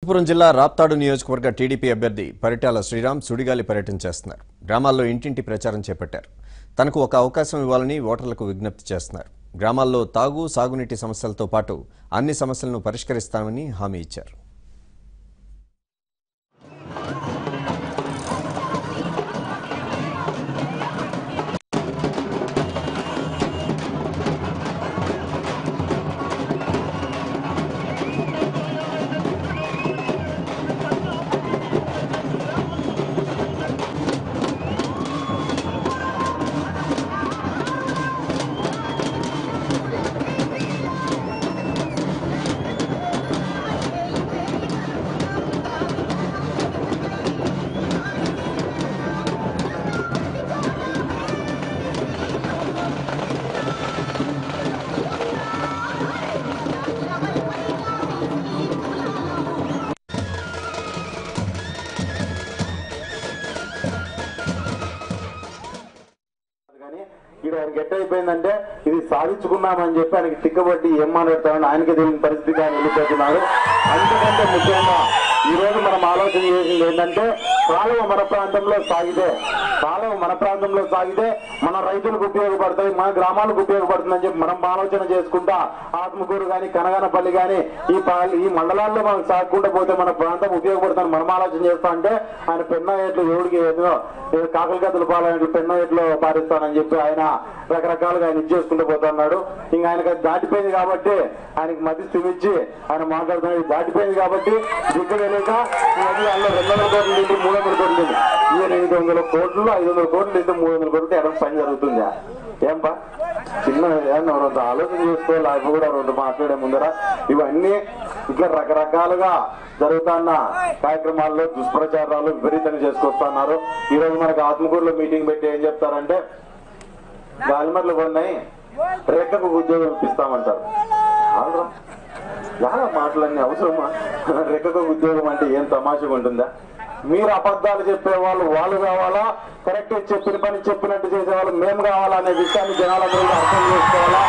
అనంతపురం జిల్లా రాప్తాడు నియోజకవర్గ టీడీపీ అభ్యర్థి పరిటాల శ్రీరామ్ సుడిగాలి పర్యటన చేస్తున్నారు. గ్రామాల్లో ఇంటింటి ప్రచారం చేపట్టారు. తనకు ఒక అవకాశం ఇవ్వాలని ఓటర్లకు విజ్ఞప్తి చేస్తున్నారు. గ్రామాల్లో తాగు సాగునీటి సమస్యలతో పాటు అన్ని సమస్యలను పరిష్కరిస్తామని హామీ ఇచ్చారు. ఆయన గెట్ అయిపోయిందంటే ఇది సాధించుకున్నామని చెప్పి ఆయనకి తిక్కబట్టి ఏం మాట్లాడతామని ఆయనకి తెలియని పరిస్థితికి ఆయన వెళ్ళిపోతున్నారు. అంతకంటే ముఖ్యంగా ఈ రోజు మనం ఆలోచన చేసింది ఏంటంటే కాలువ మన ప్రాంతంలో సాగితే మన రైతులకు ఉపయోగపడతాయి, మన గ్రామాలకు ఉపయోగపడుతుందని చెప్పి మనం ఆలోచన చేసుకుంటా ఆత్మకూరు కానీ కనగనపల్లి కానీ ఈ మండలాల్లో మనం సాగుకుంటూ పోతే మన ప్రాంతం ఉపయోగపడుతుందని మనం ఆలోచన చేస్తా అంటే ఆయన పెన్న ఏట్లు ఎవడికి ఏదో కాకల కథలు పాలనట్లు పెన్న ఏట్లో పారిస్తానని చెప్పి ఆయన రకరకాలుగా ఆయన ఇచ్చేసుకుంటూ పోతున్నాడు. ఇంకా ఆయనకు దాటిపోయింది కాబట్టి ఆయనకి మధ్య చూపించి ఆయన మాట్లాడుతున్నాడు. దాటిపోయింది కాబట్టి దిగ్గు వెళ్ళాక అందులో 200 కోట్లు తింటే 300 కోట్లు తింది. ఈయన 800 కోట్లు 500 కోట్లు తింటే 300 కోట్లు ఎక్కడ పని జరుగుతుందా? ఏంపా చిన్న రెండు ఆలోచన చేసుకోవాలి. అవి కూడా రెండు మాట్లాడే ముందర ఇవన్నీ ఇట్లా రకరకాలుగా జరుగుతున్న కార్యక్రమాల్లో దుష్ప్రచారాలు విపరీతంగా చేసుకొస్తున్నారు. ఈ రోజు మనకు ఆత్మకూరులో మీటింగ్ పెట్టి ఏం చెప్తారంటే గాలిమర్లు కొన్నాయి రేఖకు ఉద్యోగం ఇప్పిస్తామంటారు. చాలా మాటలన్నీ అవసరమా? రేఖకు ఉద్యోగం అంటే ఏం తమాషగా ఉంటుందా? మీరు అబద్ధాలు చెప్పేవాళ్ళు వాళ్ళు కావాలా, కరెక్ట్ చెప్పిన పని చెప్పినట్టు చేసేవాళ్ళు మేము కావాలా అనే విషయాన్ని జనాలందరూ అర్థం చేసుకోవాలా.